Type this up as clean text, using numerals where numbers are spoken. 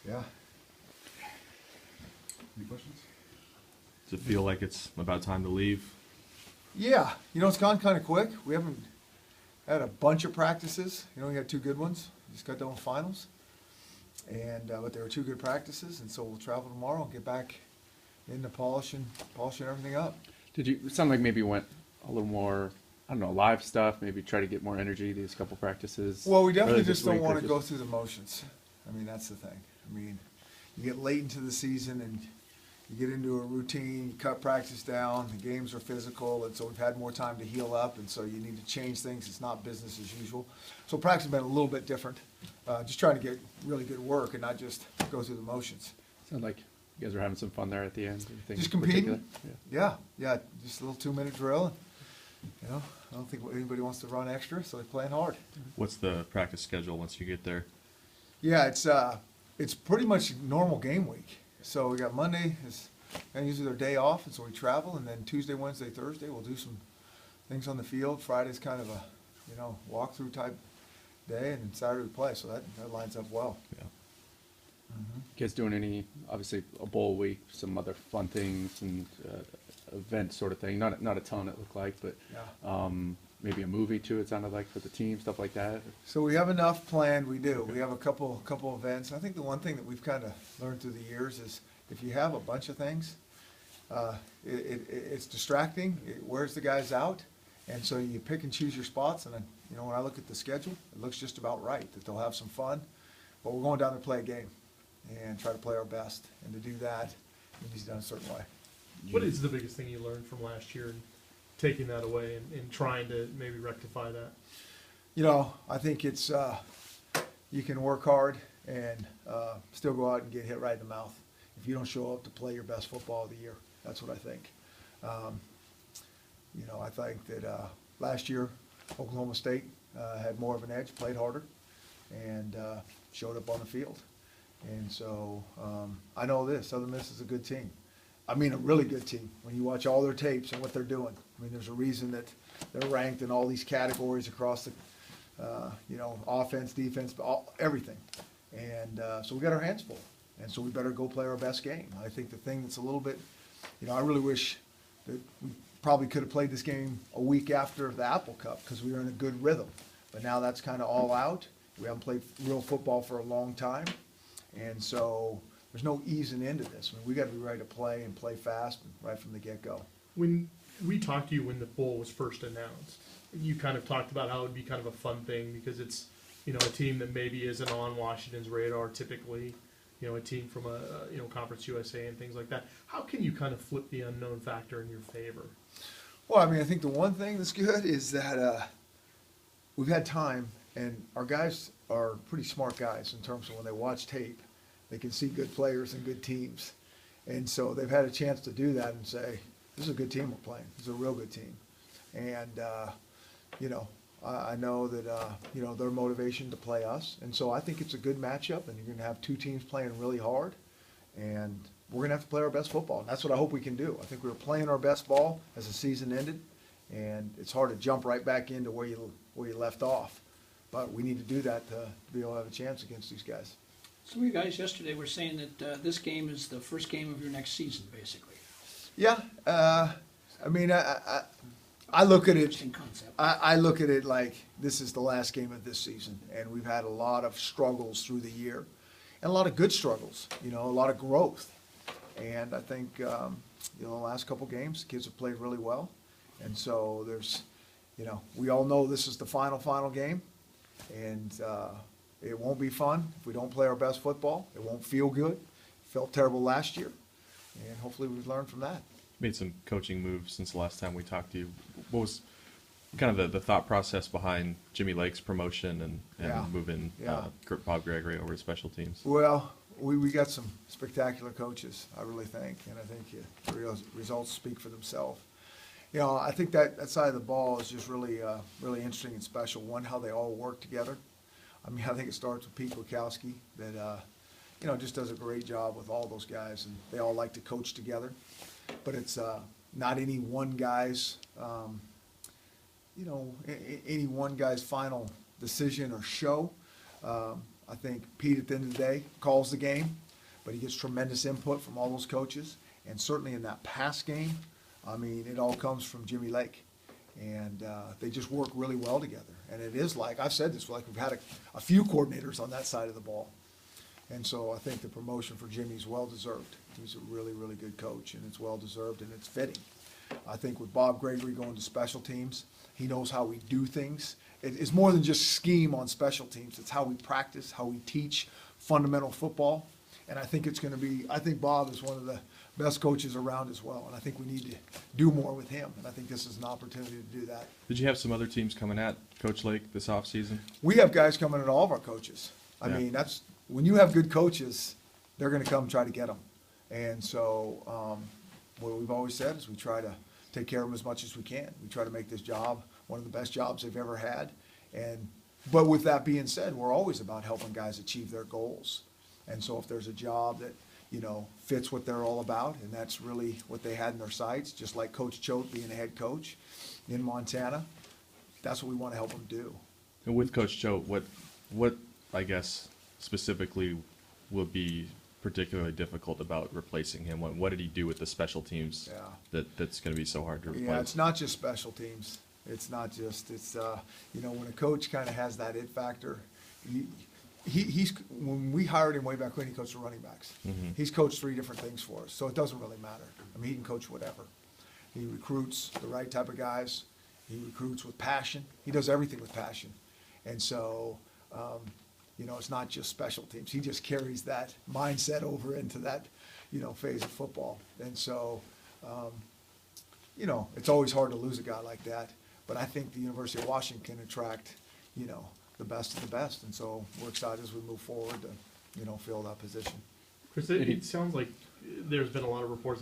Yeah. Any questions? Does it feel like it's about time to leave? Yeah, it's gone kind of quick. We haven't had a bunch of practices. We had two good ones. Just got done with finals. And, but there were two good practices, and so we'll travel tomorrow and get back into polishing everything up. It sound like maybe you went a little more, I don't know, live stuff, maybe try to get more energy these couple practices? Well, we definitely early this just don't week, or want to go through the motions. That's the thing. You get late into the season and you get into a routine, you cut practice down, the games are physical, and so we've had more time to heal up, and so you need to change things. It's not business as usual. So practice has been a little bit different. Just trying to get really good work and not just go through the motions. Sound like you guys are having some fun there at the end. Anything Just in particular? competing. Yeah, just a little 2-minute drill. I don't think anybody wants to run extra, so they're playing hard. What's the practice schedule once you get there? Yeah, it's pretty much normal game week. So we got Monday is usually their day off, and so we travel, and then Tuesday, Wednesday, Thursday we'll do some things on the field. Friday's kind of a walkthrough type day, and then Saturday we play. So that lines up well. Yeah. You guys doing any, obviously a bowl week, some other fun things and event sort of thing? Not a ton it looked like, but Yeah. maybe a movie too, it sounded like, for the team, stuff like that? So we have enough planned. We do. We have a couple events. I think the one thing that we've kind of learned through the years is if you have a bunch of things, it's distracting. It wears the guys out, and so you pick and choose your spots. And then, when I look at the schedule, it looks just about right that they'll have some fun. But we're going down there to play a game and try to play our best. And to do that, it needs to be done a certain way. What is the biggest thing you learned from last year and taking that away and trying to maybe rectify that? I think it's you can work hard and still go out and get hit right in the mouth if you don't show up to play your best football of the year. That's what I think. I think that last year Oklahoma State had more of an edge, played harder, and showed up on the field. And so I know Southern Miss is a good team. A really good team. When you watch all their tapes and what they're doing, there's a reason that they're ranked in all these categories across the, offense, defense, everything. And so we got our hands full, and so we better go play our best game. I think the thing that's a little bit, I really wish that we probably could have played this game a week after the Apple Cup because we were in a good rhythm. But now that's kind of all out. We haven't played real football for a long time, and so there's no easing into this. We got to be ready to play and play fast right from the get-go. When we talked to you when the bowl was first announced, you kind of talked about how it would be kind of a fun thing because it's, a team that maybe isn't on Washington's radar typically, a team from a Conference USA and things like that. How can you kind of flip the unknown factor in your favor? Well, I think the one thing that's good is that we've had time, and our guys are pretty smart guys in terms of when they watch tape, they can see good players and good teams. And so they've had a chance to do that and say, this is a good team we're playing. This is a real good team. And, I know that, their motivation to play us. And so I think it's a good matchup, and you're going to have two teams playing really hard. And we're going to have to play our best football. And that's what I hope we can do. I think we were playing our best ball as the season ended. And it's hard to jump right back into where you left off. But we need to do that to be able to have a chance against these guys. Some of you guys yesterday were saying that this game is the first game of your next season, basically. Yeah, I look at it. Interesting concept. I look at it like this is the last game of this season, and we've had a lot of struggles through the year, and a lot of good struggles. A lot of growth, and I think the last couple games, the kids have played really well, and so there's, we all know this is the final game, and it won't be fun if we don't play our best football. It won't feel good. It felt terrible last year, and hopefully we've learned from that. Made some coaching moves since the last time we talked to you. What was kind of the thought process behind Jimmy Lake's promotion and Yeah. moving Yeah. Bob Gregory over to special teams? Well, we got some spectacular coaches, I really think, and I think the results speak for themselves. I think that side of the ball is just really interesting and special. One, how they all work together. I think it starts with Pete Kwiatkowski that, just does a great job with all those guys, and they all like to coach together. But it's not any one guy's, any one guy's final decision or show. I think Pete, at the end of the day, calls the game, but he gets tremendous input from all those coaches. And certainly in that pass game, I mean, it all comes from Jimmy Lake. And they just work really well together. And it is like, I've said this, like we've had a few coordinators on that side of the ball. And so I think the promotion for Jimmy's well-deserved. He's a really, really good coach, and it's well-deserved, and it's fitting. I think with Bob Gregory going to special teams, he knows how we do things. It's more than just scheme on special teams. It's how we practice, how we teach fundamental football. And I think it's going to be, I think Bob is one of the best coaches around as well. And I think we need to do more with him. And I think this is an opportunity to do that. Did you have some other teams coming at Coach Lake this offseason? We have guys coming at all of our coaches. I Yeah. mean, that's, when you have good coaches, they're going to come try to get them. And so what we've always said is we try to take care of them as much as we can. We try to make this job one of the best jobs they've ever had. But with that being said, we're always about helping guys achieve their goals. And so if there's a job that, you know, fits what they're all about, and that's really what they had in their sights, just like Coach Choate being a head coach in Montana, that's what we want to help them do. And with Coach Choate, what I guess specifically will be particularly difficult about replacing him? What did he do with the special teams that's going to be so hard to replace? Yeah, it's not just special teams. It's not just, it's, you know, when a coach kind of has that it factor, he's, when we hired him way back when, he coached the running backs. Mhm. He's coached 3 different things for us, so it doesn't really matter. I mean, he can coach whatever. He recruits the right type of guys. He recruits with passion. He does everything with passion. And so, you know, it's not just special teams. He just carries that mindset over into that, you know, phase of football. And so, you know, it's always hard to lose a guy like that. But I think the University of Washington can attract, you know, the best of the best. And so we're excited as we move forward to, you know, fill that position. Chris, it sounds like there's been a lot of reports